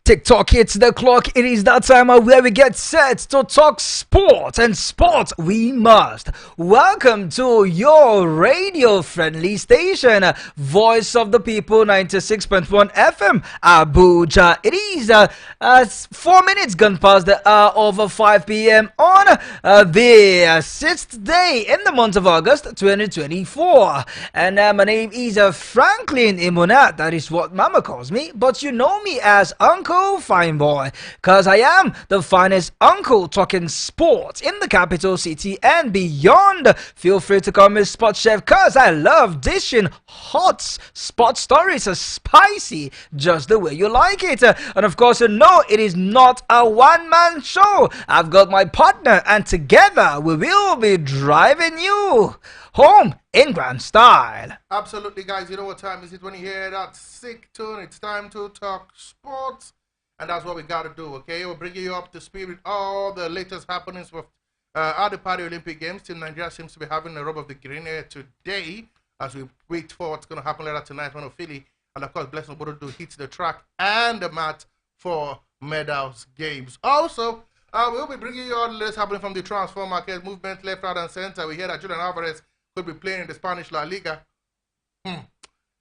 TikTok hits the clock. It is that time where we get set to talk sport, and sport we must. Welcome to your radio-friendly station, Voice of the People, 96.1 FM, Abuja. It is 4 minutes gone past the hour of 5 p.m. on the 6th day in the month of August 2024. And my name is Franklin Imona. That is what Mama calls me, but you know me as Uncle Fine Boy, cause I am the finest uncle talking sports in the capital city and beyond. Feel free to call me Sports Chef, cause I love dishing hot sports stories, spicy, just the way you like it. And of course, no, it is not a one-man show. I've got my partner, and together we will be driving you home in grand style. Absolutely, guys. You know what time is it when you hear that sick tune? It's time to talk sports, and that's what we got to do, okay? We'll bring you up to speed with all the latest happenings with at the Party Olympic Games. Team Nigeria seems to be having a rub of the green here today as we wait for what's going to happen later tonight when Philly and, of course, Blessing Bodo hit the track and the mat for medals games. Also, we'll be bringing you all the latest happening from the transfer market movement left, right, and center. We hear that Julian Alvarez could be playing in the Spanish La Liga.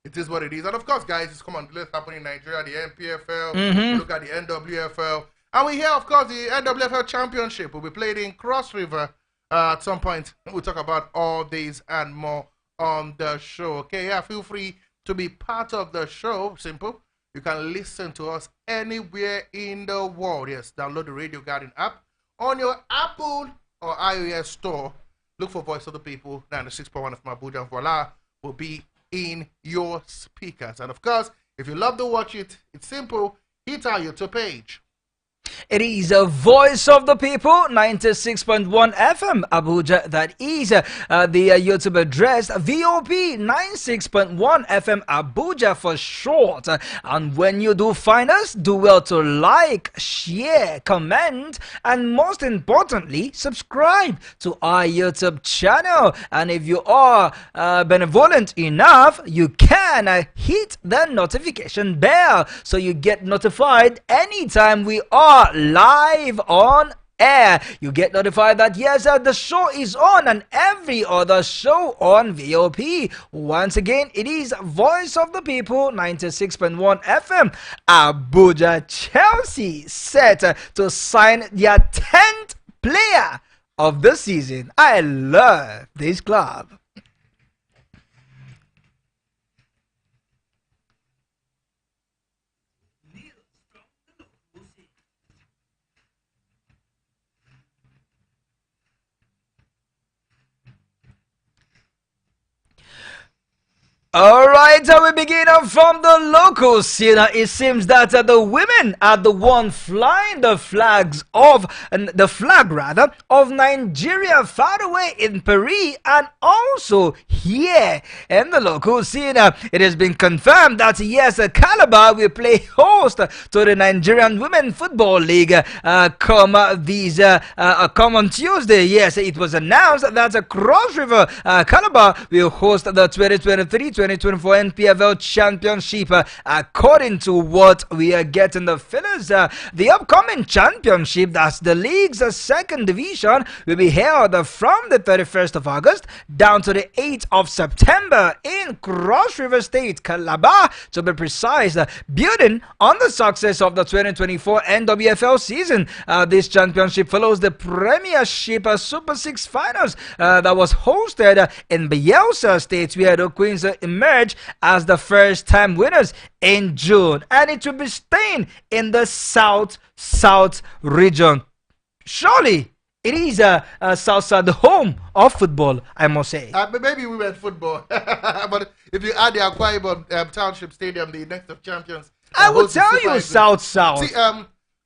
It is what it is. And of course, guys, it's come on, let's happen in Nigeria, the NPFL, look at the NWFL. And we hear, of course, the NWFL Championship will be played in Cross River at some point. We'll talk about all these and more on the show. Okay, yeah, feel free to be part of the show. Simple. You can listen to us anywhere in the world. Yes, download the Radio Garden app on your Apple or iOS store. Look for Voice of the People, 96.1 of Abuja, and voila, will be in your speakers. And of course, if you love to watch it, it's simple. Hit our YouTube page. It is a Voice of the People, 96.1 FM, Abuja. That is the YouTube address, VOP 96.1 FM, Abuja for short. And when you do find us, do well to like, share, comment, and most importantly, subscribe to our YouTube channel. And if you are benevolent enough, you can hit the notification bell so you get notified anytime we are live on air. You get notified that yes, the show is on, and every other show on VOP. Once again, it is Voice of the People, 96.1 FM, Abuja. Chelsea set to sign their 10th player of the season. I love this club. Alright, we begin from the local scene. It seems that the women are the one flying the flag of Nigeria far away in Paris, and also here in the local scene. It has been confirmed that yes, Calabar will play host to the Nigerian Women Football League come on Tuesday. Yes, it was announced that Cross River Calabar will host the 2023-2024 NPFL Championship. According to what we are getting the fillers, the upcoming championship, that's the league's second division, will be held from the 31st of August down to the 8th of September in Cross River State, Calabar, to be precise, building on the success of the 2024 NWFL season. This championship follows the Premiership Super 6 finals that was hosted in Bielsa State, where the Queens emerge as the first time winners in June, and it will be staying in the south region. Surely it is Southside, the home of football, I must say. Maybe we went football, but if you add the Akwa Ibom Township Stadium, the next of champions, I will tell you South. See,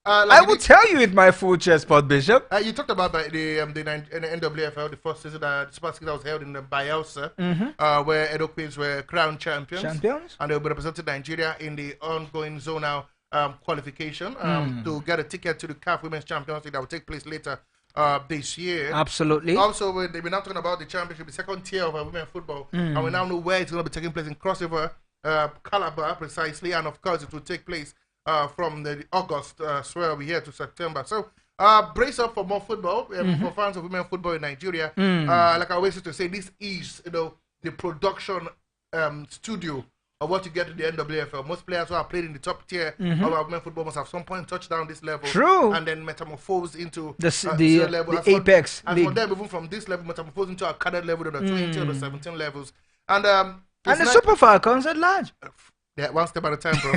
I will tell you with my full chest, Pod Bishop. You talked about the NWFL, the first season, the Super Season that was held in the Bielsa, where Edo Queens were crowned champions. And they will be representing Nigeria in the ongoing zonal qualification to get a ticket to the CAF Women's Champions League that will take place later this year. Absolutely. Also, we're now talking about the championship, the second tier of women football, and we now know where it's going to be taking place in Cross River, Calabar, precisely, and of course, it will take place from the August swell we here to September. So brace up for more football for fans of women football in Nigeria. Like I always used to say, this is the production studio of what you get in the NWFL. Most players who are played in the top tier of our women football must have some point touched down this level. True. And then metamorphose into the level. The apex. And for them, even from this level, metamorphose into a cadet level, to the 20 or the 17 levels. And the Super Falcons at large. Yeah, one step at a time, bro.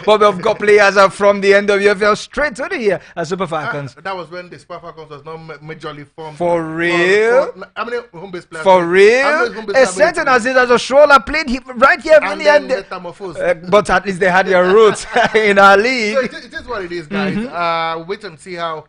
But we've got players from the NWFL straight to the Super Falcons. That was when the Super Falcons was not majorly formed. For real? How many home-based players? For real? A certain as it as a Shola played right here in the end. But at least they had their roots in our league. So it is what it is, guys. Wait and see how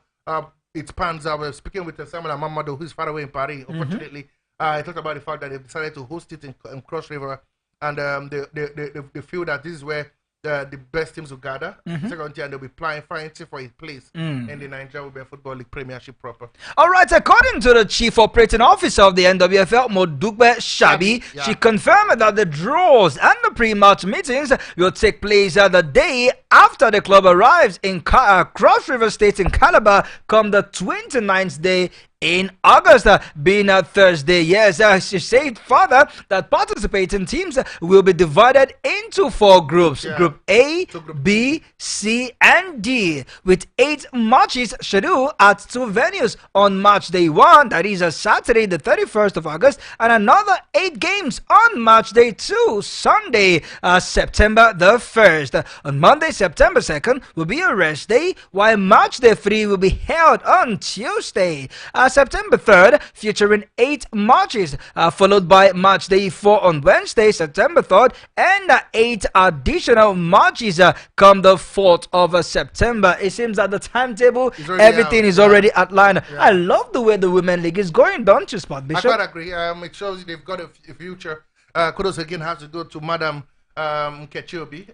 it pans out. We're speaking with Samuel Amamado, who's far away in Paris. Unfortunately, I talked about the fact that they've decided to host it in Cross River. And they feel that this is where the best teams will gather. Second tier, and they'll be fighting for a place in the Nigerian Women Football League Premiership proper. All right, according to the Chief Operating Officer of the NWFL, Modukbe Shabi, she confirmed that the draws and the pre-match meetings will take place the day after the club arrives in Cross River State in Calabar come the 29th day in August, being a Thursday. Yes, she said further that participating teams will be divided into 4 groups. Group A, B, C, and D, with 8 matches scheduled at 2 venues on match day 1, that is a Saturday the 31st of August, and another 8 games on match day 2, Sunday, September the 1st. On Monday, September 2nd, will be a rest day, while match day 3 will be held on Tuesday, September 3rd, featuring 8 matches, followed by match day 4 on Wednesday, September 3rd, and 8 additional matches come the 4th of September. It seems that the timetable, everything is already outlined. I love the way the Women League is going, don't you, Spot Bishop? I quite agree. It shows they've got a future. Kudos again has to go to Madam Kechobi,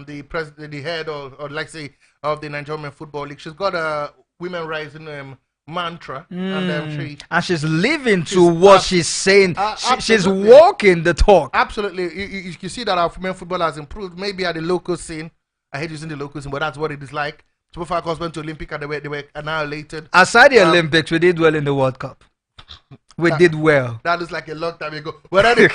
the president, the head, or like say, of the Nigerian Women Football League. She's got a women rising mantra, and she's living to what she's saying. She's walking the talk. Absolutely. You see that our women football has improved. Maybe at the local scene, I hate using the local scene, but that's what it is like. Super Falcons went to Olympic and they were annihilated. Aside the Olympics, we did well in the World Cup. We did well. That looks like a long time ago. But anyway,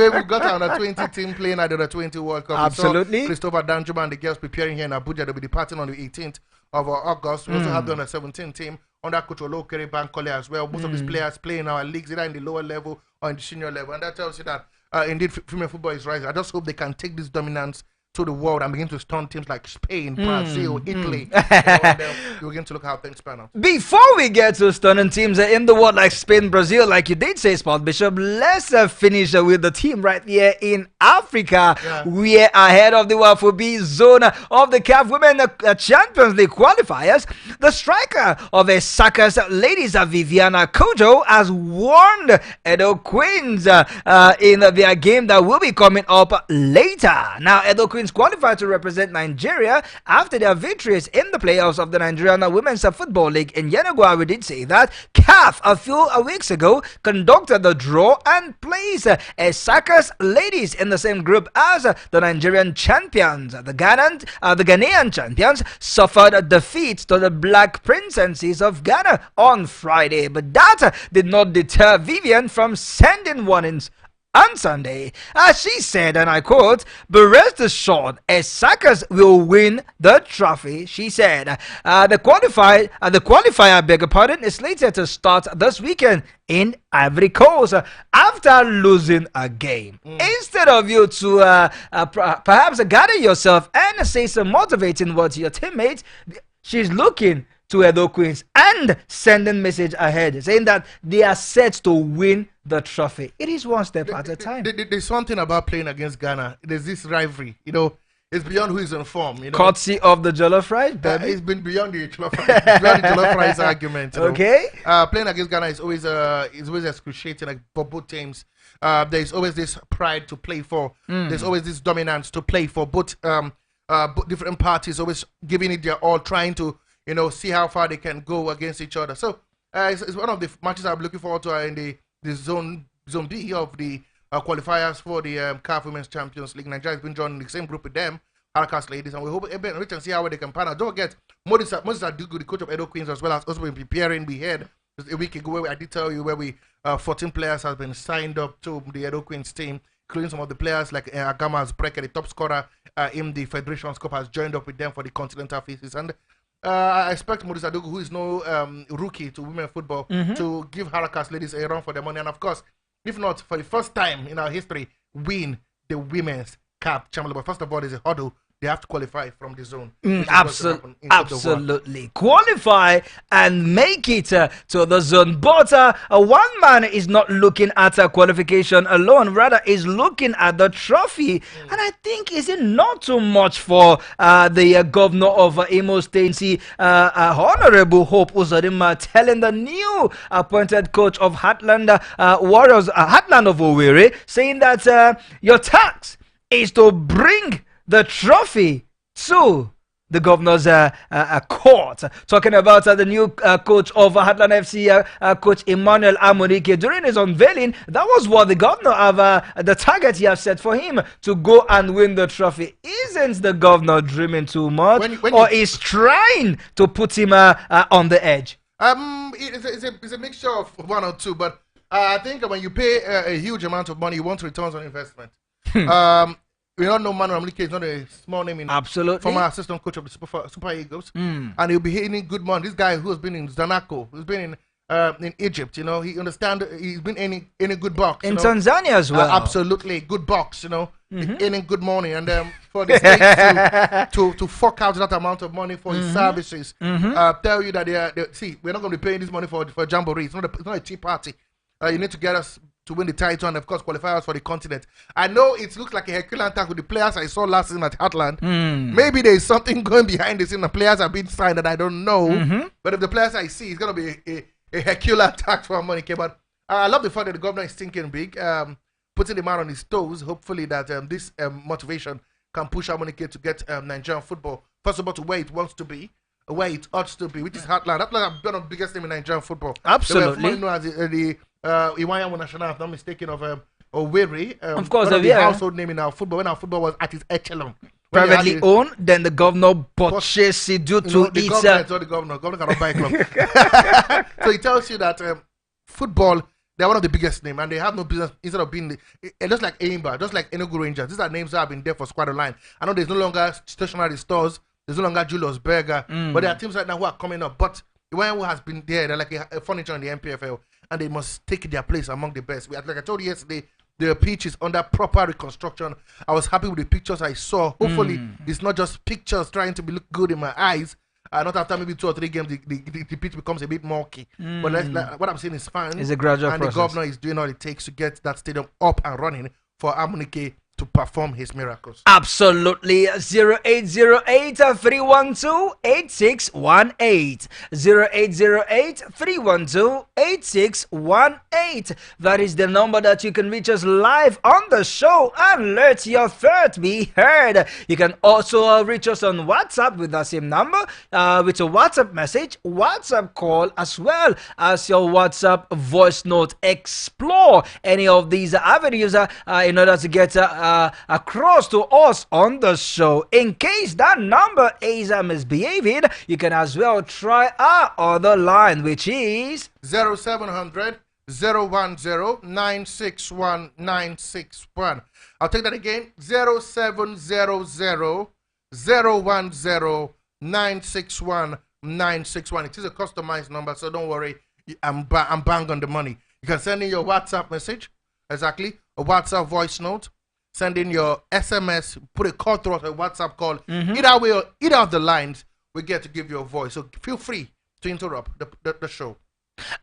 we got our under 20 team playing at the under 20 World Cup. Absolutely. Christopher Danjuma and the girls preparing here in Abuja. They'll be departing on the 18th of August. We also have the under 17 team under Coach Olokere Bankole as well. Most of these players play in our leagues, either in the lower level or in the senior level. And that tells you that indeed female football is rising. I just hope they can take this dominance to the world and begin to stun teams like Spain, Brazil, Italy. And we're going to look how things pan out. Before we get to stunning teams in the world like Spain, Brazil, like you did say, Spot Bishop, let's finish with the team right here in Africa. We are ahead of the Waffle B zone of the CAF Women Champions League qualifiers. The striker of a Sakas ladies, Viviana Kojo, has warned Edo Queens in their game that will be coming up later. Now, Edo Queens qualified to represent Nigeria after their victories in the playoffs of the Nigerian Women's Football League in Yenagoa. We did say that CAF a few weeks ago conducted the draw and placed Sakas ladies in the same group as the Nigerian champions. The Ghanaian champions suffered a defeat to the Black Princesses of Ghana on Friday, but that did not deter Vivian from sending warnings on Sunday. As she said, and I quote, "But rest assured, Sakas will win the trophy." She said, the qualifier, beg your pardon, is slated to start this weekend in Ivory Coast after losing a game. Instead of you to perhaps gather yourself and say some motivating words to your teammates, she's looking to Edo Queens and sending message ahead saying that they are set to win the trophy. It is one step at a time. There's something about playing against Ghana. There's this rivalry, it's beyond who is in form. Courtesy of the jollof rice, baby. It's been beyond the jollof rice argument. Okay. Playing against Ghana is always excruciating, like for both teams. There's always this pride to play for. There's always this dominance to play for. Both different parties always giving it their all, trying to see how far they can go against each other. So it's one of the matches I'm looking forward to in the zone B of the qualifiers for the CAF Women's Champions League. Nigeria has been joined in the same group with them Harakas ladies, and we hope Eben and Rich and see how they can partner. Don't forget, Moses Adugu, the coach of Edo Queens, as well as also been preparing. We had a week ago where I did tell you where 14 players have been signed up to the Edo Queens team, including some of the players like Agama's Brecker, the top scorer in the Federation's Cup, has joined up with them for the continental phases. And I expect Moses Adugu, who is no rookie to women football, to give Harakas ladies a run for their money. And of course, if not for the first time in our history, win the women's cup. But first of all, there's a hurdle. They have to qualify from the zone. Absolutely. Qualify and make it to the zone. But one man is not looking at qualification alone. Rather, is looking at the trophy. And I think, is it not too much for the governor of Imo State, Honorable Hope Uzodinma, telling the new appointed coach of Heartland Warriors, Heartland of Owerri, saying that your task is to bring the trophy to the governor's court. Talking about the new coach of Heartland FC, Coach Emmanuel Amonike, during his unveiling, that was what the governor have, the target he has set for him, to go and win the trophy. Isn't the governor dreaming too much, or is trying to put him on the edge? It's a mixture of one or two, but I think when you pay a huge amount of money, you want returns on investment. We all know Manu Amunike is not a small name in former assistant coach of the Super Eagles, and he'll be hitting good money. This guy who has been in Zanaco, who's been in Egypt, you know, he understands. He's been in a good box in Tanzania as well. Absolutely good box, you know, in good money, and for the state to fork out that amount of money for his services, tell you that see, we're not going to be paying this money for Jamboree. It's not a cheap party. You need to get us to win the title and, of course, qualify us for the continent. I know it looks like a Herculean task with the players I saw last season at Heartland. Maybe there is something going behind the scene. The players have been signed that I don't know. But if the players I see, it's going to be a Herculean task for money. But I love the fact that the governor is thinking big, putting the man on his toes. Hopefully that this motivation can push Amonike to get Nigerian football, first of all, to where it wants to be, where it ought to be, which is Heartland. Heartland have been one of the biggest name in Nigerian football. Absolutely. They were known as the Iwanyamu National, if I'm not mistaken, of Owerri. Of course, one of the household name in our football, when our football was at its echelon. Privately owned, then the governor purchased it due to the its... governor cannot buy a club. So it tells you that football, they're one of the biggest names, and they have no business, instead of being, just like Aimba, just like Enugu Rangers, these are names that have been there for quite a line. I know there's no longer stationary stores, there's no longer Julius Berger, but there are teams right now who are coming up. But the one who has been there, they're like a furniture in the MPFL, and they must take their place among the best. Like I told you yesterday, the pitch is under proper reconstruction. I was happy with the pictures I saw. Hopefully, it's not just pictures trying to look good in my eyes. Not after maybe 2 or 3 games, the pitch becomes a bit murky. But what I'm saying is fine. It's a gradual process. The governor is doing all it takes to get that stadium up and running for Amunike to perform his miracles. Absolutely. 0808-312-8618. 0808-312-8618. That is the number that you can reach us live on the show and let your thought be heard. You can also reach us on WhatsApp with the same number, with a WhatsApp message, WhatsApp call, as well as your WhatsApp voice note. Explore any of these avenues in order to get across to us on the show. In case that number is misbehaving, you can as well try our other line, which is 0700 010 961 961. I'll take that again. 0700 010 961 961. It is a customized number, so don't worry. I'm bang on the money. You can send in your WhatsApp message, exactly, a WhatsApp voice note. Send in your SMS, put a call through a WhatsApp call. Either way, either of the lines, we get to give you a voice. So feel free to interrupt the show.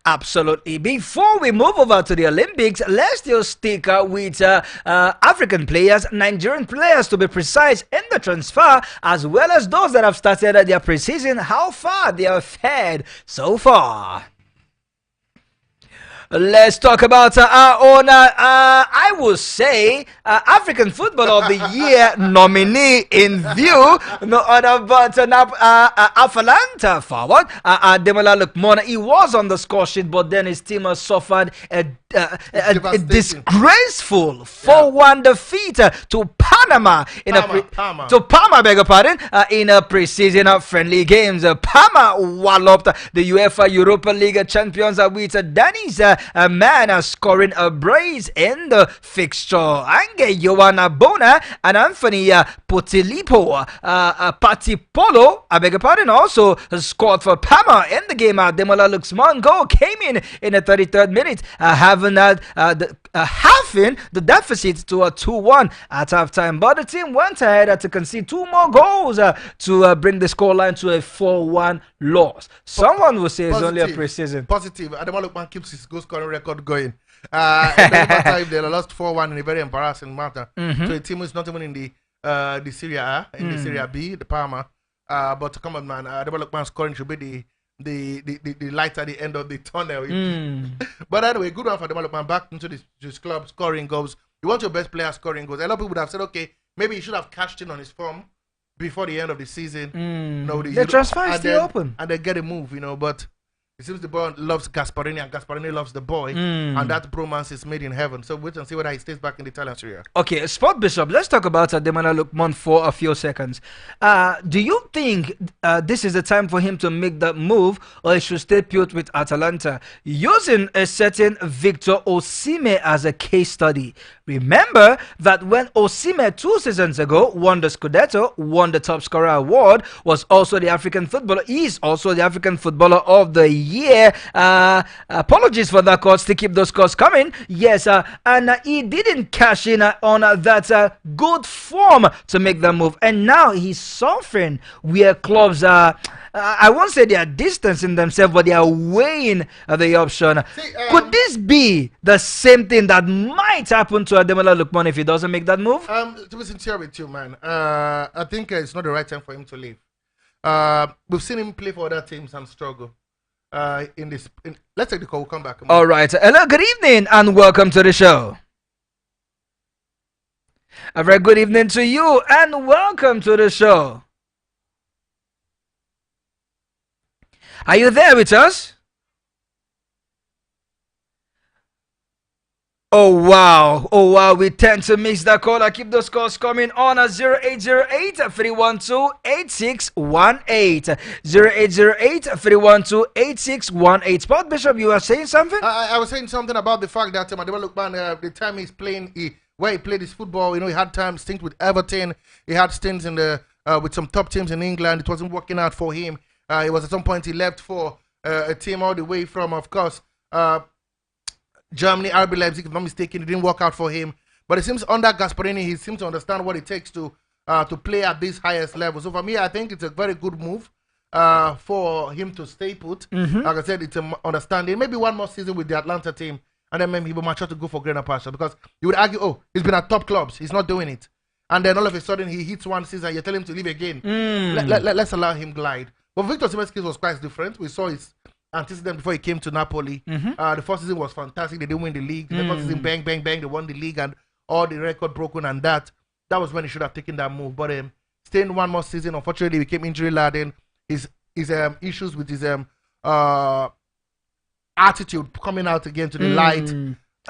Absolutely. Before we move over to the Olympics, let's still stick with African players, Nigerian players to be precise, in the transfer, as well as those that have started their preseason, how far they have fared so far. Let's talk about our own, I will say, African Football of the Year nominee in view. No other but Atalanta forward, Demola Lukmona. He was on the score sheet, but then his team has suffered a disgraceful 4-1 defeat to Pan Panama in Parma. to Parma, beg your pardon, in a preseason friendly games. Parma walloped the UEFA Europa League champions with Danny's man scoring a brace in the fixture. Ange Joanna Bona and Anthony Patipolo, I beg your pardon, also scored for Parma in the game. Demola Luxman goal came in the 33rd minute, having halving the deficit to a 2-1 at halftime. But the team went ahead to concede 2 more goals to bring the scoreline to a 4-1 loss. Someone will say it's only a preseason. Positive. Ademola Lookman keeps his goal scoring record going. It doesn't matter if they lost 4-1 in a very embarrassing matter. So the team is not even in the Serie A, in the Serie B, the Parma. But come on, man, Ademola Lookman scoring should be the light at the end of the tunnel. But anyway, good one for Ademola Lookman, back into this club, scoring goals. You want your best player scoring goals. A lot of people would have said, okay, maybe he should have cashed in on his form before the end of the season. No, the transfer is still open. And they get a move, but it seems the boy loves Gasparini and Gasparini loves the boy. And that bromance is made in heaven. So wait and see whether he stays back in the Italian Serie A. Okay, Sport Bishop, let's talk about Ademola Lookman for a few seconds. Do you think this is the time for him to make that move, or he should stay put with Atalanta? Using a certain Victor Osimhen as a case study. Remember that when Osimhen 2 seasons ago won the Scudetto, won the top scorer award, was also the African footballer. He is also the African footballer of the year. Apologies for that, course, to keep those scores coming. Yes, and he didn't cash in on that good form to make that move. And now he's suffering where clubs are. I won't say they are distancing themselves, but they are weighing the option. See, could this be the same thing that might happen to Ademola Lookman if he doesn't make that move? To be sincere with you, man, I think it's not the right time for him to leave. We've seen him play for other teams and struggle. Let's take the call. We'll come back. All right. Hello, good evening, and welcome to the show. A very good evening to you, and welcome to the show. Are you there with us? Oh wow, we tend to miss that call. I keep those calls coming on at 0808 312 8618. 0808 312 8618. Sport Bishop, you were saying something? I was saying something about the fact that Ademola Lookman, the time he's playing, where he played his football, he had time stints with Everton, he had stints in with some top teams in England. It wasn't working out for him. It was at some point he left for a team all the way from, of course, Germany, RB Leipzig, if I'm not mistaken. It didn't work out for him. But it seems under Gasparini, he seems to understand what it takes to play at this highest level. So for me, I think it's a very good move for him to stay put. Like I said, it's an understanding. Maybe one more season with the Atlanta team, and then maybe he will mature to go for greener pasture. Because you would argue, oh, he's been at top clubs, he's not doing it. And then all of a sudden, he hits one season, you tell him to leave again. Let's allow him glide. But Victor Osimhen's case was quite different. We saw his antecedent before he came to Napoli. The first season was fantastic. They didn't win the league. The second season, bang, bang, bang, they won the league and all the record broken. And that was when he should have taken that move. But staying one more season, unfortunately, he became injury laden. His issues with his attitude coming out again to the light.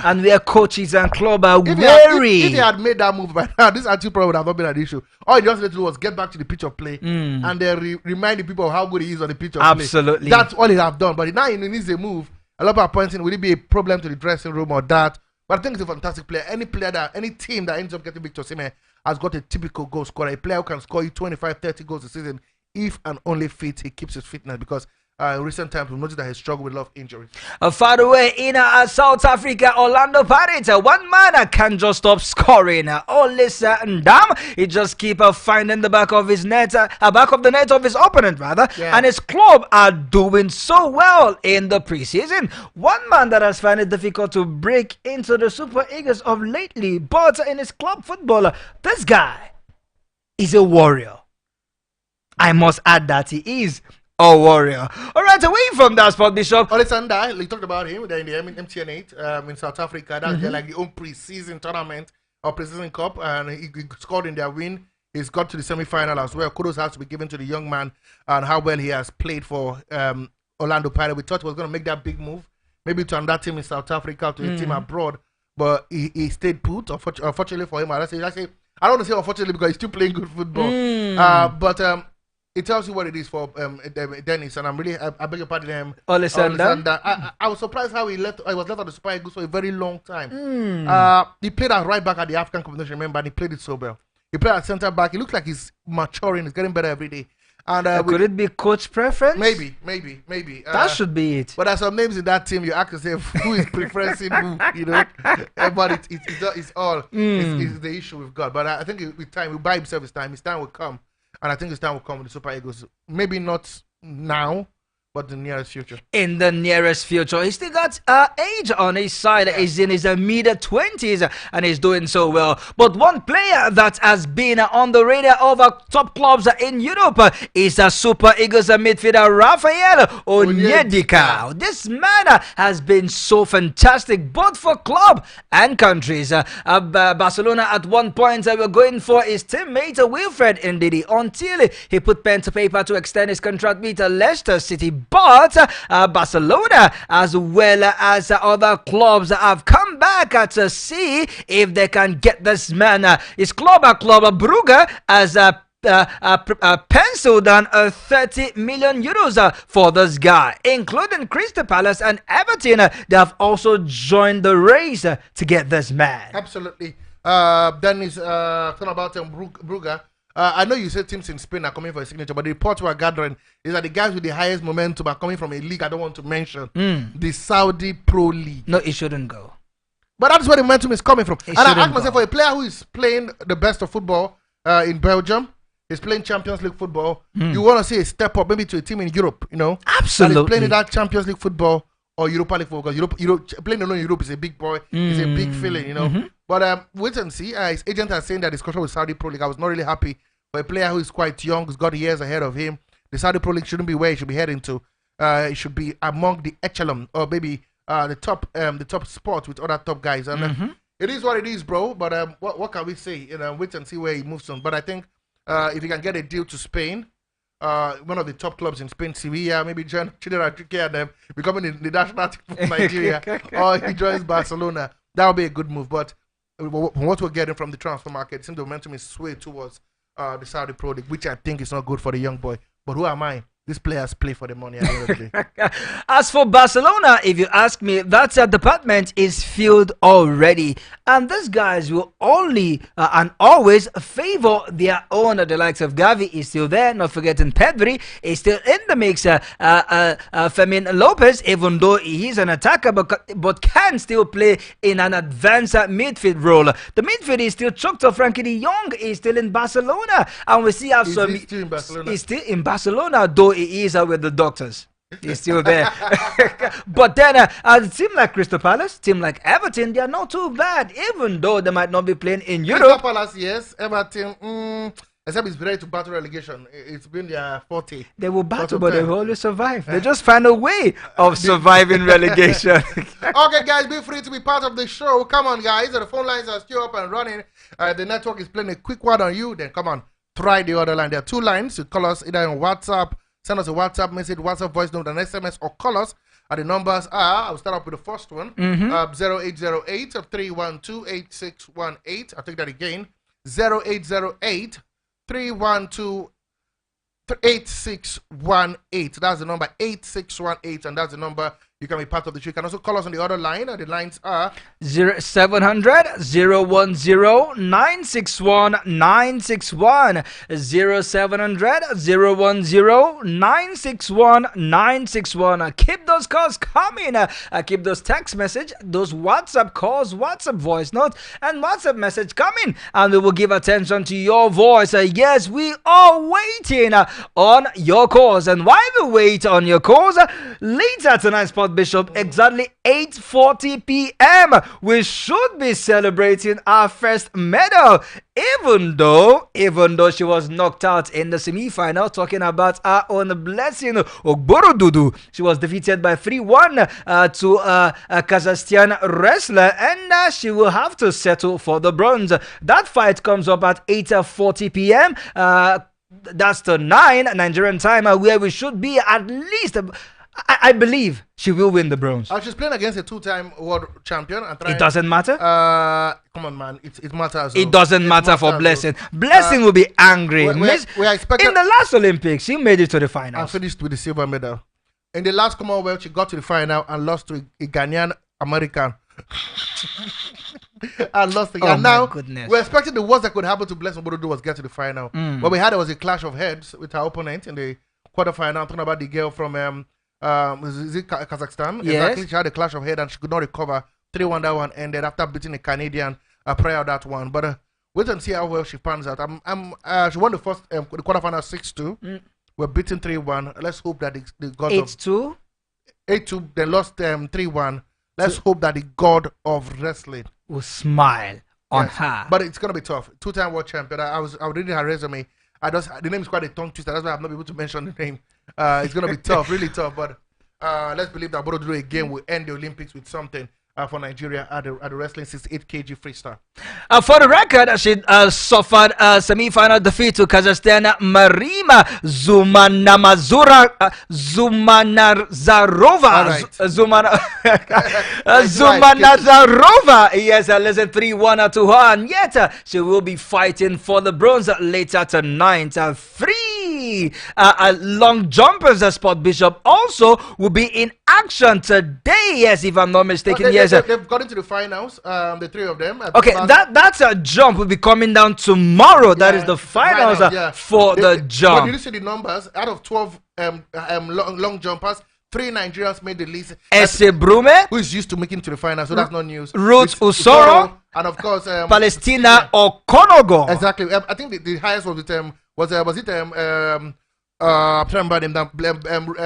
And where coaches and club are wary. If he had made that move by now, this attitude probably would have not been an issue. All he just needed to do was get back to the pitch of play and then remind the people of how good he is on the pitch of play. Absolutely. That's all he have done. But now he needs a move. A lot of people are pointing, will it be a problem to the dressing room or that? But I think it's a fantastic player. Any team that ends up getting Victor Osimhen has got a typical goal scorer. A player who can score you 25, 30 goals a season if and only fit. He keeps his fitness because in recent times, we've noticed that he struggled with a lot of injuries. Far away in South Africa, Orlando Pirates, one man can't just stop scoring. Olisa Ndam, he just keep finding the back of his net, back of the net of his opponent rather, and his club are doing so well in the preseason. One man that has found it difficult to break into the Super Eagles of lately, but in his club football, this guy is a warrior. I must add that he is a warrior. All right, away from that, Sport Bishop. Alexander, we talked about him. They're in the MTN 8 in South Africa. That's like the own preseason tournament or preseason cup, and he scored in their win. He's got to the semi-final as well. Kudos has to be given to the young man and how well he has played for Orlando Pirates. We thought he was going to make that big move, maybe to another team in South Africa, to a team abroad, but he stayed put. Unfortunately for him, I don't want to say unfortunately because he's still playing good football. But it tells you what it is for Dennis, and I'm really I beg your pardon, Alexander. I was surprised how he left. I was left on the Super Eagles for a very long time. He played at right back at the African competition, remember, and he played it so well. He played at centre back. He looks like he's maturing. He's getting better every day. And could it be coach preference? Maybe. That should be it. But there's some names in that team. You ask yourself who is preferring who, you know. But it's all it's the issue we've got. But I think with time, he'll buy himself his time. His time will come. And I think his time will come with the Super Eagles. Maybe not now, but the nearest future. In the nearest future. He's still got age on his side. He's in his mid-20s and he's doing so well. But one player that has been on the radar of top clubs in Europe is Super Eagles midfielder Rufai Onyedika. This man has been so fantastic both for club and countries. Barcelona at one point were going for his teammate Wilfred Ndidi until he put pen to paper to extend his contract with Leicester City. But Barcelona, as well as other clubs, have come back to see if they can get this man. His club Brugge has penciled down 30 million euros for this guy, including Crystal Palace and Everton. They have also joined the race to get this man. Absolutely. Then is talking about Brugge. I know you said teams in Spain are coming for a signature, but the reports we're gathering is that the guys with the highest momentum are coming from a league I don't want to mention, the Saudi Pro League. No, it shouldn't go. But that's where the momentum is coming from. And I ask myself, for a player who is playing the best of football in Belgium, is playing Champions League football, you want to see a step up maybe to a team in Europe, you know? Absolutely. That is playing that Champions League football or Europa League football. Because Europe, playing alone in Europe is a big boy, it's a big feeling, you know? But wait and see. His agent has saying that discussion with Saudi Pro League. I was not really happy. For a player who is quite young, who's got years ahead of him, the Saudi Pro League shouldn't be where he should be heading to. It should be among the echelon or maybe the top spot with other top guys. And it is what it is, bro. But what can we say? You know, wait and see where he moves on. But I think if he can get a deal to Spain, one of the top clubs in Spain, Sevilla, maybe join Chidera and them becoming the national team of Nigeria, or he joins Barcelona, that would be a good move. But what we're getting from the transfer market, it seems the momentum is swayed towards the Saudi Pro League, which I think is not good for the young boy. But who am I? These players play for the money at the end of the day. As for Barcelona, if you ask me, that department is filled already. And these guys will only and always favor their own. The likes of Gavi is still there. Not forgetting Pedri is still in the mix. Fermin Lopez, even though he is an attacker, but can still play in an advanced midfield role. The midfield is still choked off. Frankie de Jong is still in Barcelona. And we see how some... He's still in Barcelona. He's still in Barcelona, though he is with the doctors. He's still there. But then a team like Crystal Palace, team like Everton, they are not too bad, even though they might not be playing in Europe. Crystal Palace, yes. Everton, except it's ready to battle relegation. It's been their forte. They will battle, but they will always survive. They just find a way of surviving relegation. Okay, guys, be free to be part of the show. Come on, guys. The phone lines are still up and running. The network is playing a quick one on you. Then come on, try the other line. There are two lines. You call us either on WhatsApp. Send us a WhatsApp message, WhatsApp voice note, an SMS, or call us. The numbers are, I'll start off with the first one, 0808 312 8618. I'll take that again, 0808 312 8618. That's the number, 8618, and that's the number. You can be part of the show. You can also call us on the other line. The lines are 0700 010 961 961. 0700 010 961 961. Keep those calls coming. Keep those text message, those WhatsApp calls, WhatsApp voice notes, and WhatsApp message coming. And we will give attention to your voice. Yes, we are waiting on your calls. And while we wait on your calls, later tonight's Sport Bishop, exactly 8:40 p.m. we should be celebrating our first medal, even though she was knocked out in the semi-final. Talking about our own Blessing Ogborodudu. She was defeated by 3-1 to a Kazakhstan wrestler, and she will have to settle for the bronze. That fight comes up at 8:40 p.m. That's the 9 Nigerian time, where we should be at least. I believe she will win the bronze. She's playing against a two-time world champion. It doesn't matter. come on, man. It matters. It doesn't matter for Blessing. Blessing will be angry. We are expecting in the last Olympics, he made it to the finals. And finished with the silver medal. In the last Commonwealth, she got to the final and lost to a Ghanaian American. And lost again. Oh, and now, goodness. we're expecting the worst that could happen to Blessing Obododo was get to the final. What we had was a clash of heads with her opponent in the quarterfinal. I'm talking about the girl from is it Kazakhstan? Yes. Exactly. She had a clash of head and she could not recover. 3-1 that one ended after beating a Canadian prior that one. But wait and see how well she pans out. She won the first the quarterfinal 6-2. We're beating 3-1. Let's hope that the god 8-2. 8-2. They lost 3-1. Let's hope that the god of wrestling will smile on her. But it's gonna be tough. 2-time world champion. I was reading her resume. The name is quite a tongue twister. That's why I'm not able to mention the name. It's gonna be tough, really tough. But let's believe that Obododo again will end the Olympics with something for Nigeria at the wrestling 68 kg freestyle. For the record, she suffered a semi-final defeat to Kazakhstan Marima Zumanazarova. Zumanazarova. Yes, listen, 3-1 to her, and yet she will be fighting for the bronze later tonight. Three long jumpers, Sport Bishop, also will be in action today. Yes, if I'm not mistaken. Yes, they've got into the finals. The three of them. Okay, that's a jump will be coming down tomorrow. That is the finals for the jump. But you see the numbers. Out of 12 long jumpers, 3 Nigerians made the list. Ese Brume, who is used to making to the finals, so that's not news. Ruth Usoro, and of course Palestina Okonogo. Exactly. I think the highest was with was it I'm trying to remember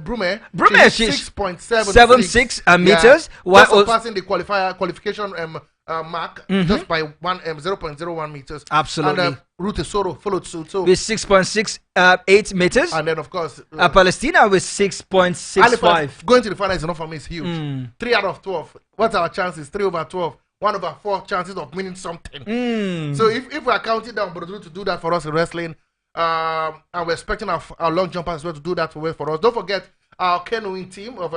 Brume. She's 6.76 meters. While surpassing the qualification mark just by 0.01 meters. Absolutely. And Ruth Soro followed suit. So with 6.68 meters. And then of course Palestina with 6.65. Going to the final is enough for me. It's huge. 3 out of 12. What's our chances? 3 over 12. 1 over 4 chances of winning something. So if we are counting down Obododo to do that for us in wrestling. And we're expecting our long jumpers as well to do that for us. Don't forget our canoeing team of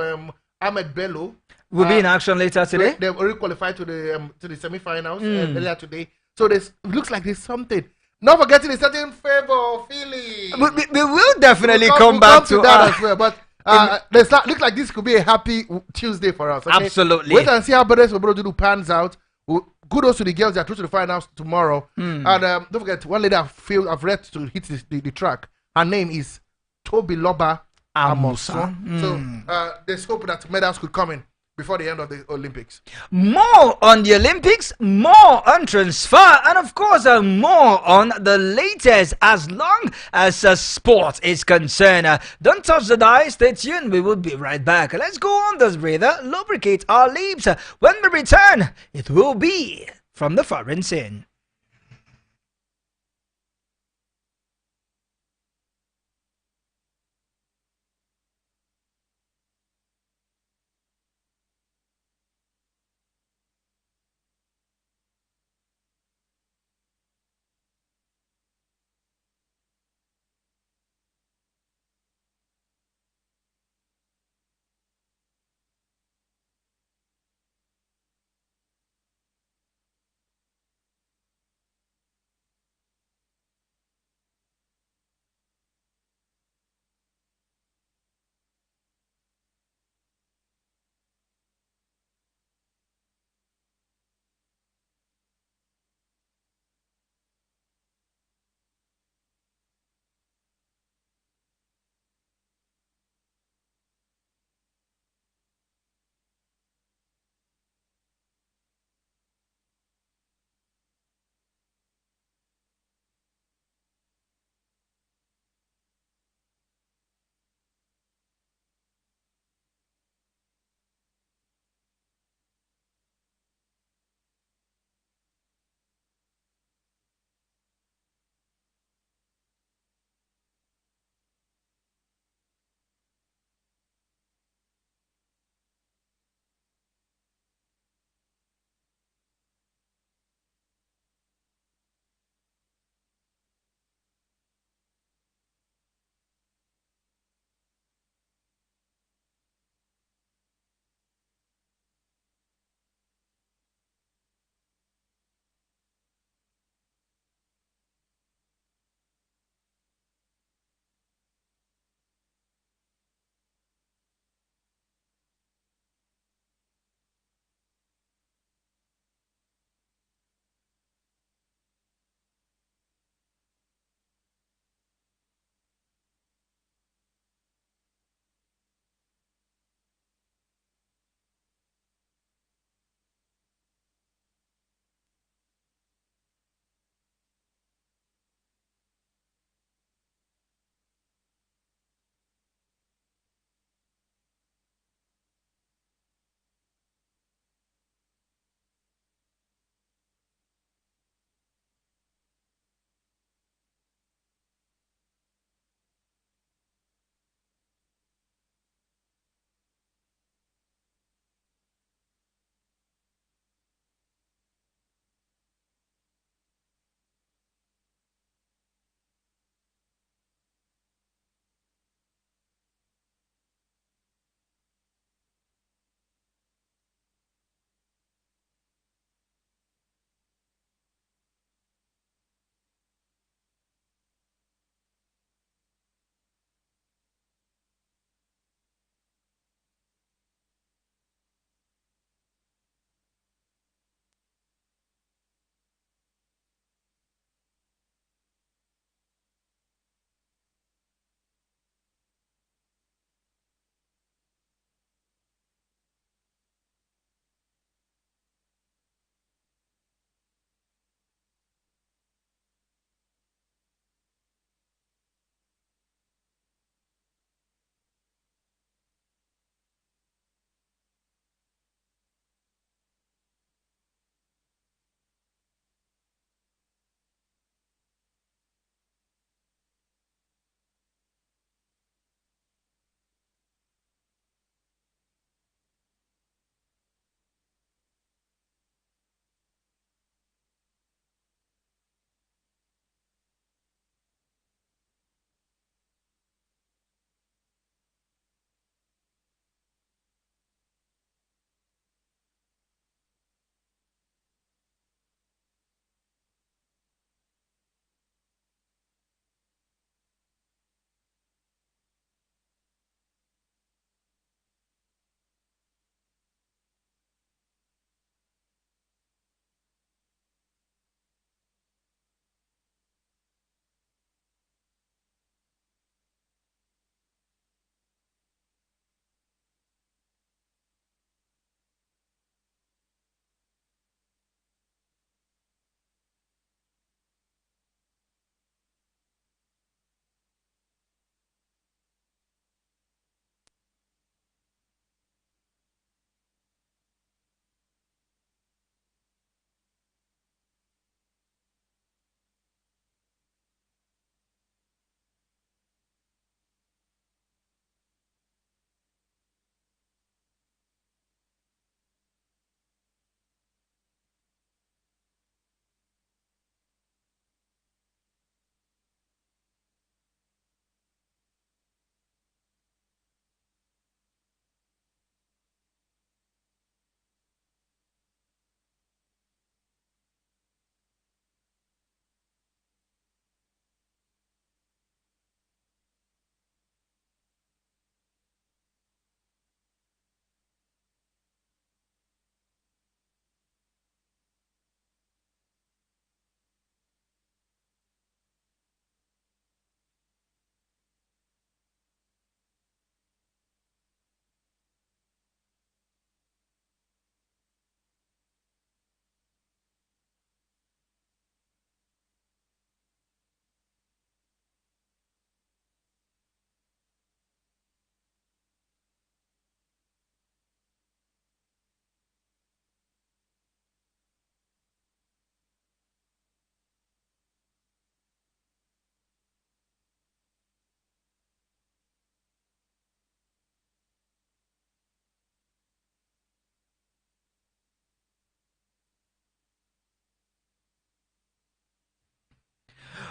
Ahmed Bello will be in action later today. They've already qualified to the semi-finals earlier today. So it looks like there's something. Not forgetting a certain favor feeling. We will definitely come back to that as well. But look like this could be a happy Tuesday for us. Okay? Absolutely. Wait and see how Obododo pans out. Kudos to the girls that are through to the finals tomorrow. And don't forget, one lady I've read to hit the track. Her name is Tobiloba Amosa. So there's hope that medals could come in before the end of the Olympics. More on the Olympics, more on transfer, and of course more on the latest as long as sport is concerned. Don't touch the dial, stay tuned, we will be right back. Let's go on this breather, lubricate our lips. When we return, it will be from the foreign scene.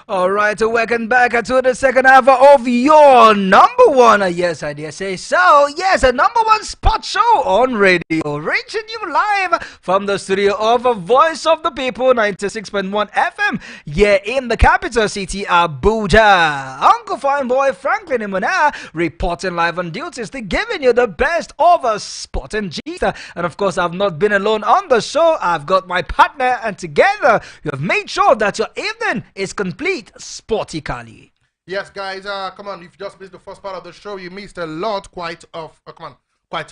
All right, welcome back to the second half of your number one. Yes, I dare say so. Yes, a number one spot show on radio, reaching you live from the studio of a Voice of the People, 96.1 FM. Yeah, in the capital city, Abuja. Uncle Fine Boy Franklin Imona reporting live on duties, to giving you the best of a sport and gist. And of course, I've not been alone on the show. I've got my partner, and together you have made sure that your evening is complete sportically. Yes, guys, come on, if you just missed the first part of the show, you missed a lot, quite a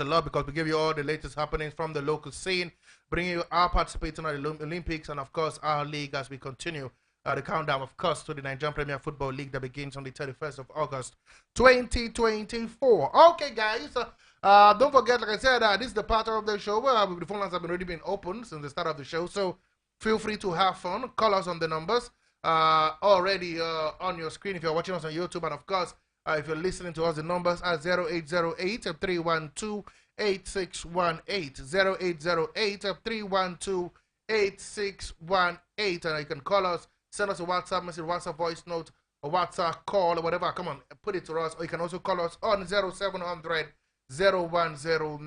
lot, because we gave you all the latest happenings from the local scene, bringing you our participation at the Olympics, and of course our league as we continue the countdown, of course, to the Nigerian Premier Football League that begins on the 31st of August 2024. Okay, guys, don't forget, like I said, this is the part of the show where the phone lines have already been opened since the start of the show, so feel free to have fun. Call us on the numbers already on your screen if you're watching us on YouTube, and of course if you're listening to us, the numbers are 0808 312 8618, 0808 312 8618, and you can call us, send us a WhatsApp message, WhatsApp voice note, a WhatsApp call, or whatever. Come on, put it to us, or you can also call us on 0700 010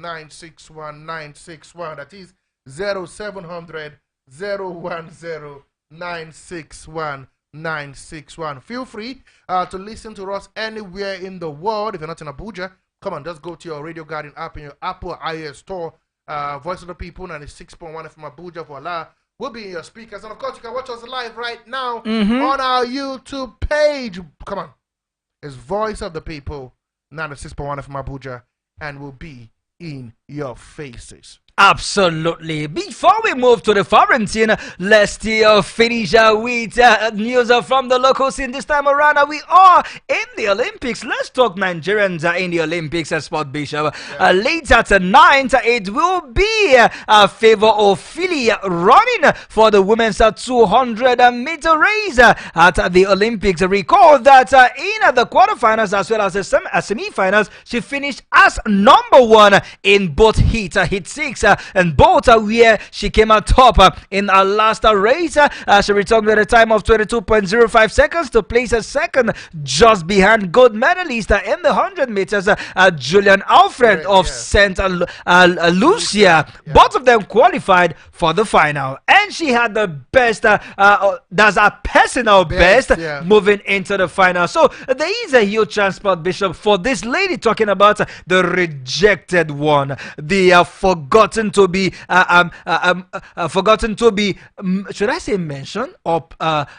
961. That is 0700 010 961. Feel free to listen to us anywhere in the world. If you're not in Abuja, come on, just go to your Radio Garden app in your Apple iOS store. Voice of the People 96.1 from Abuja, voila, will be in your speakers. And of course, you can watch us live right now on our YouTube page. Come on, it's Voice of the People 96.1 from Abuja, and will be in your faces. Absolutely. Before we move to the foreign scene, let's still finish with news from the local scene. This time around, we are in the Olympics. Let's talk Nigerians in the Olympics, Sport Bishop. Later tonight, it will be Favor Ophelia running for the women's 200-meter race at the Olympics. Recall that in the quarterfinals as well as the semi-finals, she finished as number one in both heats, Heat 6 and both where she came out top in her last race. She returned with a time of 22.05 seconds to place a second, just behind gold medalist in the 100 meters, Julian Alfred of St. Lucia. Both of them qualified for the final, and she had the best, that's a personal best, moving into the final. So there is a huge transport, Bishop, for this lady, talking about the rejected one, the forgotten to be should I say mentioned or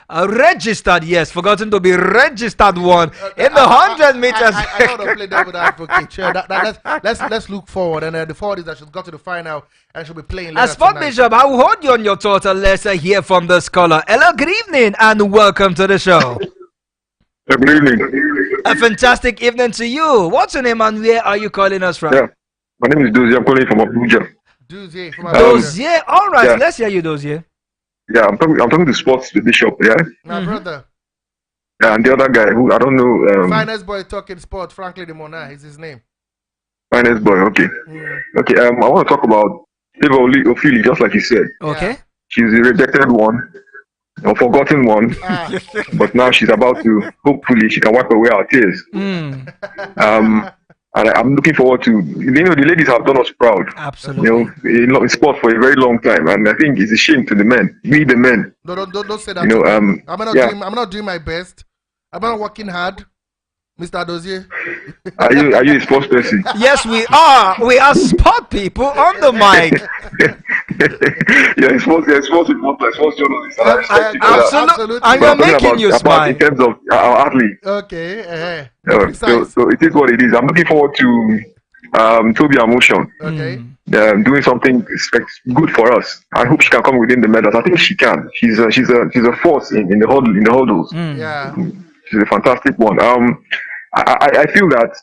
registered? Yes, forgotten to be registered one in the 100 meters. I don't want to play devil advocate. Sure, let's look forward, and the forward is that she's got to the final and she'll be playing later Sport tonight. Bishop, I will hold you on your thoughts. Let's hear from the scholar. Hello, good evening, and welcome to the show. Good evening. A fantastic evening to you. What's your name and where are you calling us from? Yeah, my name is Dozie. I'm calling from Abuja. Dozie from Dozie, all right. Let's hear you, Dozie. Yeah, I'm talking to Sports Bishop. Yeah, my brother. Yeah, and the other guy who I don't know. Finest boy talking sport. Franklin Imona is his name. Finest boy. Okay. Okay. I want to talk about Favor Ophelia, just like you said. Okay. She's the rejected one, a forgotten one, but now she's about to. Hopefully, she can wipe away our tears. And I'm looking forward to, the ladies have done us proud. Absolutely. In sport for a very long time, and I think it's a shame to the men. We the men. Don't say that. I'm not doing my best. I'm not working hard, Mr. Dozie. Are you a sports person? Yes, we are. We are sport people on the mic. Sports reporter, sports journalist. Absolutely. And you're making you smile. In terms of our athletes. Okay. So it is what it is. I'm looking forward to Toby Emotion. Okay. Doing something good for us. I hope she can come within the medals. I think she can. She's a force in the hurdles. Yeah. She's a fantastic one. I feel that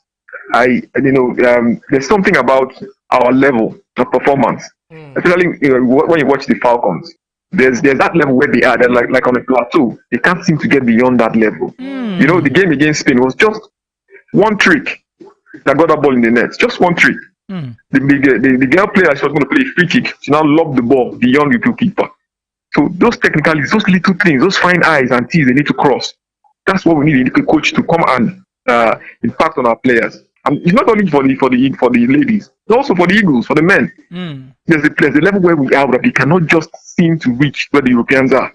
there's something about our level of performance, especially when you watch the Falcons. There's that level where they are. They're like on a plateau. They can't seem to get beyond that level. The game against Spain was just one trick that got that ball in the net. Just one trick. The girl player, she was going to play a free kick. She now lobbed the ball beyond the goalkeeper. So those technicalities, those little things, those fine I's and T's they need to cross. That's what we need a coach to come and impact on our players. And it's not only for the ladies, it's also for the Eagles, for the men. There's a level where we are that we cannot just seem to reach where the Europeans are.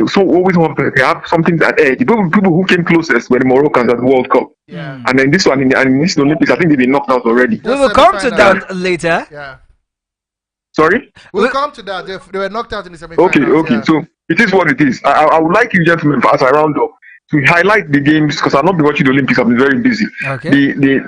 So always want to have something that edge. People who came closest were the Moroccans at the World Cup. And then this one in the Olympics, I think they've been knocked out already. We will come to that later. Yeah. Sorry? We'll come to that. They were knocked out in the semi-finals. Okay. So it is what it is. I would like you gentlemen, as I round up, to highlight the games, because I've not been watching the Olympics. I've been very busy. Okay. The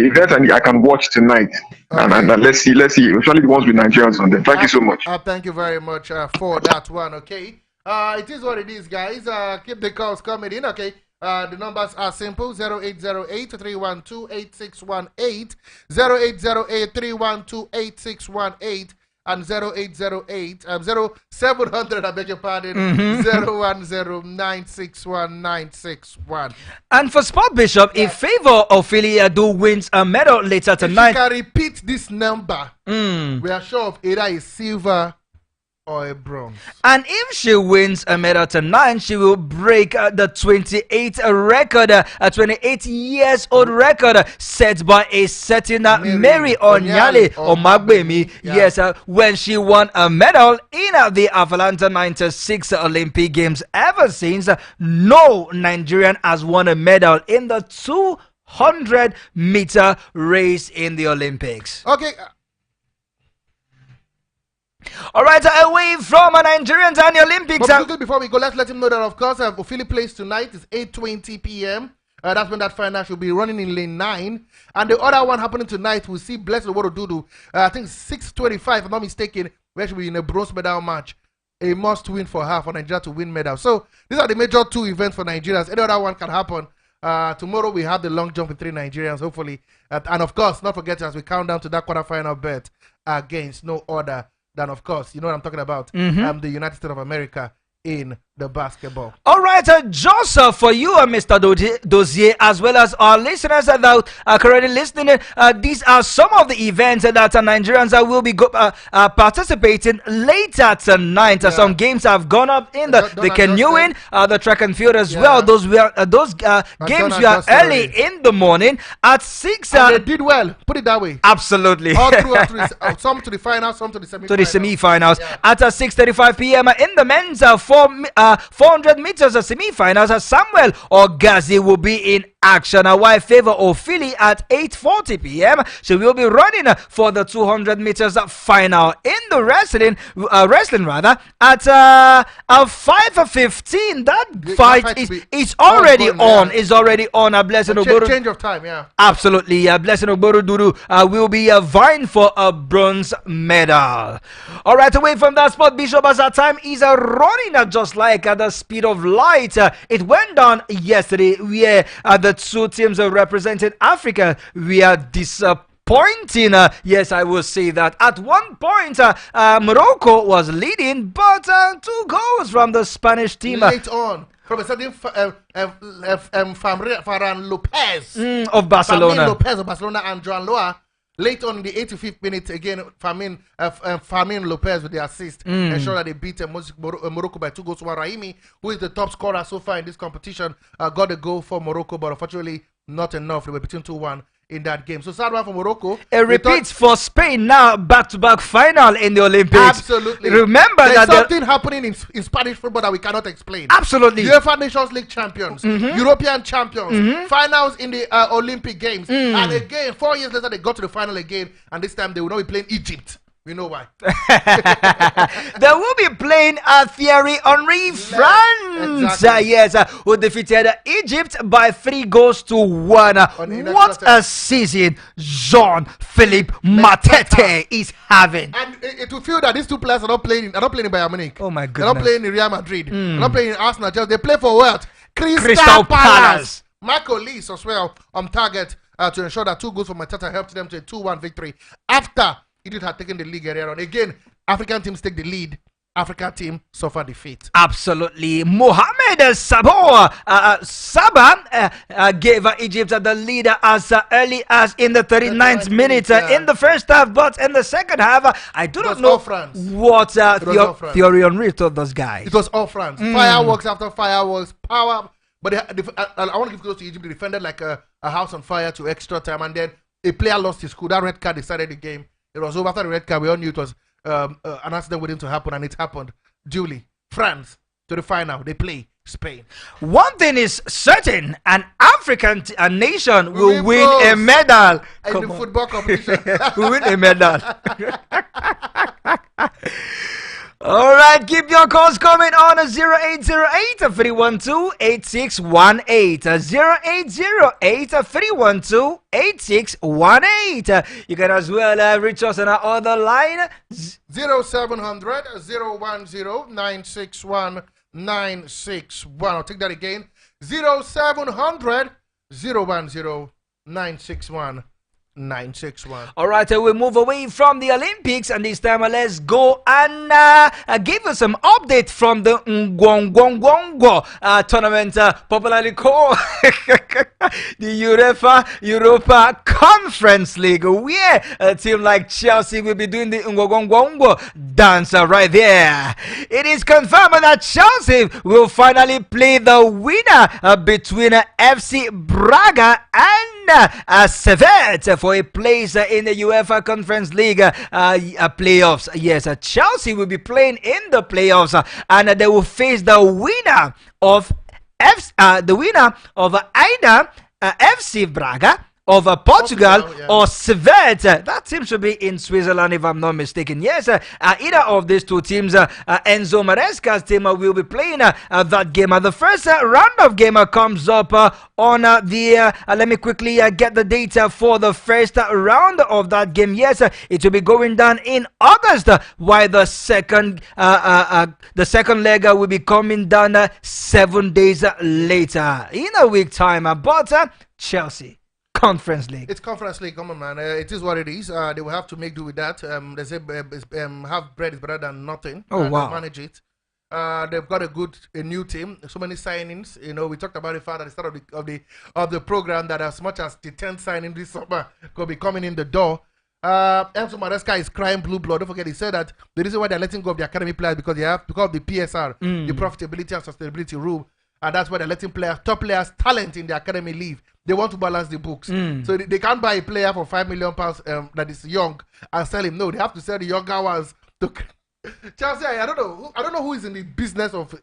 events I can watch tonight, and let's see, especially the ones with Nigerians on them. Thank you so much. Thank you very much for that one. Okay. It is what it is, guys. Keep the calls coming in. Okay. The numbers are simple: 0808-312-8618, 0808-312-8618. And 0700, I beg your pardon, 010-961-961. And for Sport Bishop, if Favor Ophelia do wins a medal later tonight, if you can repeat this number, we are sure of either a silver or a bronze. And if she wins a medal tonight, she will break the 28 record, a 28 years old record set by a certain Mary Onyale Omagbemi. Yes, when she won a medal in the Atlanta 96 Olympic Games. Ever since, no Nigerian has won a medal in the 200-meter race in the Olympics. Okay. All right, away from Nigerians and the Olympics. But quickly before we go, let's let him know that, of course, Ophelia plays tonight. It's 8:20 p.m. That's when that final should be running in lane 9. And the other one happening tonight, we'll see Blessed Owododudu. I think 6:25, if I'm not mistaken, where she'll be in a bronze medal match. A must win for her, for Nigeria to win medal. So these are the major 2 events for Nigerians. Any other one can happen. Tomorrow we have the long jump with 3 Nigerians, hopefully. And of course, not forget as we count down to that quarterfinal bet against no other than, of course, you know what I'm talking about, the United States of America in the basketball. All right, just for you, Mr. Dozier, as well as our listeners that are currently listening, these are some of the events that Nigerians will be participating later tonight. Some games have gone up in the canoeing, the track and field as well. Those games were early in the morning at 6. And they did well, put it that way. Absolutely. All through, some to the finals, some to the semi-finals. To the semi-finals. At 6:35 p.m. in the men's 400 meters semi-finals, Samuel Ogazi will be in action. While Favor Ophelia at 8:40 p.m. she will be running for the 200 meters final. In the wrestling at 5:15. That fight is already on. Is already on. Blessing Oboru. Change of time, yeah. Absolutely. Blessing Oboru will be vying for a bronze medal. All right, away from that spot, Bishop, as our time is running just like at the speed of light. It went down yesterday where the 2 teams representing Africa were disappointing. Yes, I will say that. At one point, Morocco was leading, but 2 goals from the Spanish team. Late on. From a certain Ferran Lopez of Barcelona. Fermin Lopez of Barcelona and Joan Loa. Late on in the 85th minute, again, Fermin Lopez with the assist ensure that they beat Morocco by 2 goals to 1. Raimi, who is the top scorer so far in this competition, got a goal for Morocco, but unfortunately not enough. They were between 2-1 in that game. So sad one for Morocco. A repeat for Spain now, back-to-back final in the Olympics. Absolutely. Remember there's that something happening in Spanish football that we cannot explain. Absolutely. UEFA Nations League champions, European champions, finals in the Olympic Games, and again 4 years later they got to the final again, and this time they will not be playing Egypt. We know why. They will be playing Thierry Henry France. Exactly. Yes, who defeated Egypt by 3 goals to 1. What a season Jean-Philippe Matete is having. And it will feel that these 2 players are not playing in Bayern Munich. Oh my goodness. They're not playing in Real Madrid. They're not playing in Arsenal. Just they play for what? Crystal Palace. Michael Lees as well on target to ensure that 2 goals from Mateta helped them to a 2-1 victory after Egypt had taken the league earlier on. Again, African teams take the lead Africa team suffer defeat. Absolutely. Mohamed Sabah gave Egypt the lead as early as in the 39th minute in the first half, but in the second half, I do not know what Thierry Henry told those guys. It was all France. Fireworks after fireworks, power. But I want to give kudos to Egypt. They defended like a house on fire to extra time, and then a player lost his cool. That red card decided the game. It was over after the red card. We all knew it was an accident waiting to happen, and it happened duly. France to the final. They play Spain. One thing is certain: an African nation will win a medal in the football competition. Will win a medal. All right, keep your calls coming on 0808-312-8618. 0808-312-8618. You can as well reach us on our other line 0700-010-961-961. I'll take that again. 0700-010-961-961. All right, we move away from the Olympics, and this time let's go and give us some update from the Ngwongwongwongwo tournament, popularly called the Europa Conference League, where a team like Chelsea will be doing the Ngwongwongwongwo dance right there. It is confirmed that Chelsea will finally play the winner between FC Braga and Servette for a place in the UEFA Conference League playoffs. Yes, Chelsea will be playing in the playoffs, and they will face the winner of either FC Braga of Portugal or Servette. That seems to be in Switzerland, if I'm not mistaken. Yes, either of these two teams, Enzo Maresca's team will be playing that game. The first round of game comes up on let me quickly get the data for the first round of that game. Yes, it will be going down in August, while the second leg will be coming down 7 days later, in a week time. But Chelsea Conference League. It's Conference League, come on, man. It is what it is. They will have to make do with that. They say half bread is better than nothing. Oh, wow. Manage it. They've got a new team. So many signings. You know, we talked about the fact at the start of the program that as much as the 10th signing this summer could be coming in the door. Enzo Maresca is crying blue blood. Don't forget, he said that the reason why they're letting go of the academy players because of the PSR, the profitability and sustainability rule. And that's why they're letting top players, talent in the academy leave. They want to balance the books. So they can't buy a player for £5 million that is young and sell him. No, they have to sell the younger ones. Chelsea, I don't know who is in the business of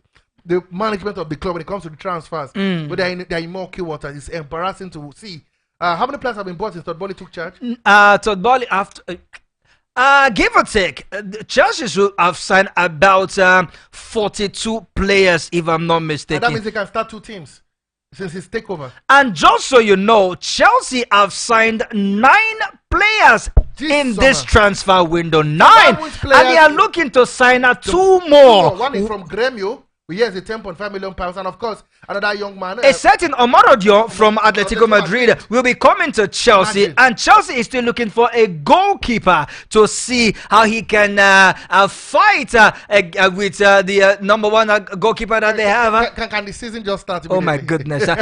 the management of the club when it comes to the transfers. But they're in more key waters. It's embarrassing to see. How many players have been bought since Todd Boehly took charge? Todd Boehly, after... give or take, Chelsea should have signed about 42 players, if I'm not mistaken. And that means they can start 2 teams since his takeover. And just so you know, Chelsea have signed 9 players in this transfer window. 9! And they are looking to sign 2 more. One is from Grêmio. Yes, a £10.5 million, and of course, another young man. A certain Omorodio from Atletico Madrid will be coming to Chelsea, and Chelsea is still looking for a goalkeeper to see how he can fight with the number 1 goalkeeper that they have. Can the season just start? Oh my goodness! And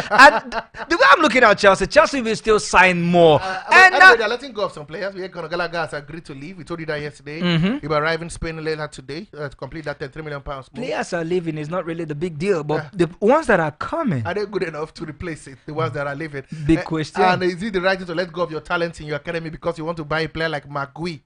the way I'm looking at Chelsea will still sign more. And anyway, they're letting go of some players. Gallagher has agreed to leave. We told you that yesterday. He will arrive in Spain later today to complete that £3 million move. Players are leaving. It's not really the big deal, but the ones that are coming, are they good enough to replace it? The ones that are leaving, big question. And is it the right thing to let go of your talents in your academy because you want to buy a player like Magui?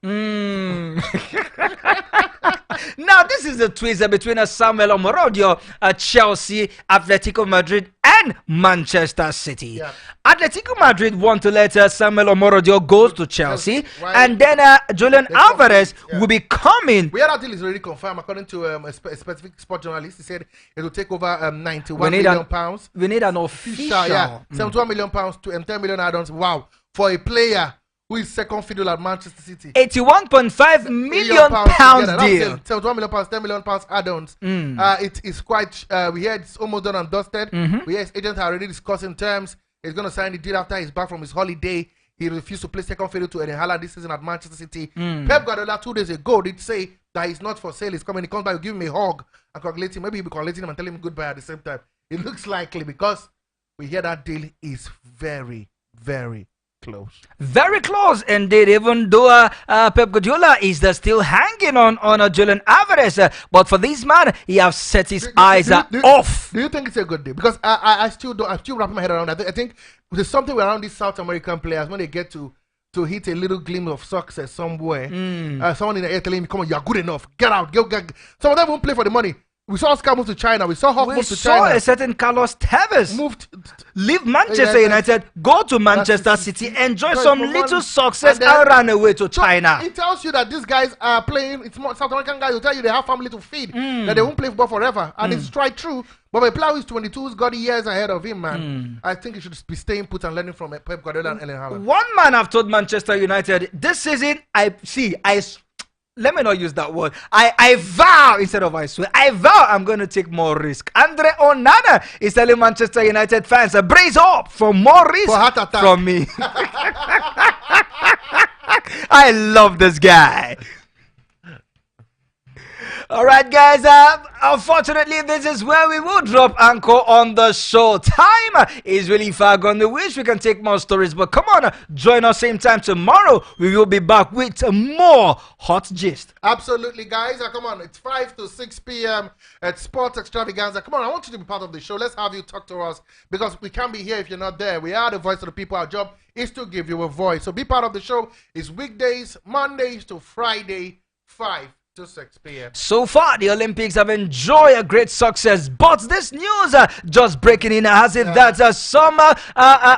Now this is the twist between Samuel Omorodio, Chelsea, Atletico Madrid, and Manchester City. Atletico Madrid want to let Samuel Omorodio go to Chelsea, and then Julian Alvarez will be coming. We had that deal is already confirmed according to a specific sport journalist. He said it will take over £91 million. We need an official. £71 million to £10 million add-ons. Wow, for a player who is second fiddle at Manchester City. £81.5 million deal. £71 million, £10 million add-ons. It is quite, we hear it's almost done and dusted. We hear his agents are already discussing terms. He's going to sign the deal after he's back from his holiday. he refused to play second fiddle to Erling Haaland this season at Manchester City. Pep Guardiola 2 days ago did say that he's not for sale. He's coming. He comes back, give him a hug and congratulate him. Maybe he'll be congratulating him and telling him goodbye at the same time. It looks likely because we hear that deal is very, very close. Very close indeed, even though Pep Guardiola is still hanging on Julian Alvarez. But for this man, he has set his eyes off. Do you think it's a good deal? Because I'm still wrapping my head around that. I think there's something around these South American players when they get to hit a little glimpse of success somewhere. Someone in the air telling me, come on, you're good enough. Get out. Get. Some of them won't play for the money. We saw Oscar move to China. We saw Hawk move to China. We saw a certain Carlos Tevez leave Manchester United, go to Manchester City, enjoy some little success, and run away to China. It tells you that these guys are playing. It's more South American guys will tell you they have family to feed, that they won't play football forever, and it's right true. But a player who's 22 who's got years ahead of him, man. I think he should be staying put and learning from Pep Guardiola and Erling Haaland. One man I've told Manchester United this season, let me not use that word. I vow instead of I swear. I vow I'm going to take more risk. Andre Onana is telling Manchester United fans, brace up for more risk from me. I love this guy. All right, guys. Unfortunately, this is where we will drop anchor on the show. Time is really far gone. We wish we can take more stories, but come on, join us same time tomorrow. We will be back with more hot gist. Absolutely, guys. Come on, it's 5 to 6 p.m. at Sports Extravaganza. Come on, I want you to be part of the show. Let's have you talk to us because we can't be here if you're not there. We are the voice of the people. Our job is to give you a voice. So be part of the show. It's weekdays, Mondays to Friday, 5 to 6 p.m. So far, the Olympics have enjoyed a great success, but this news just breaking in has it that some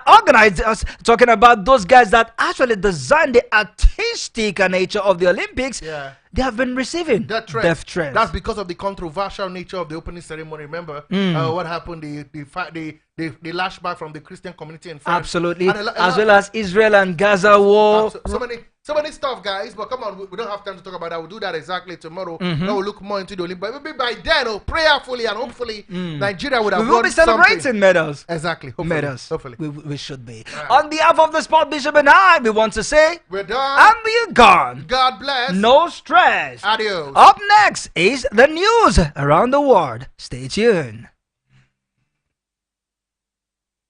organizers talking about those guys that actually designed the artistic nature of the Olympics. They have been receiving death threats. That's because of the controversial nature of the opening ceremony. Remember what happened? The lashback from the Christian community in France. Absolutely, as well as Israel and Gaza war. So many stuff, guys. But come on, we don't have time to talk about that. We'll do that exactly tomorrow. Then we'll look more into the Olympics. But maybe by then, prayerfully and hopefully, Nigeria would have. We will be celebrating medals. Exactly. Hopefully. Medals. Hopefully. We should be. On behalf of the Sport Bishop and I, we want to say we're done. And we're gone. God bless. No stress. Adios. Up next is the news around the world. Stay tuned.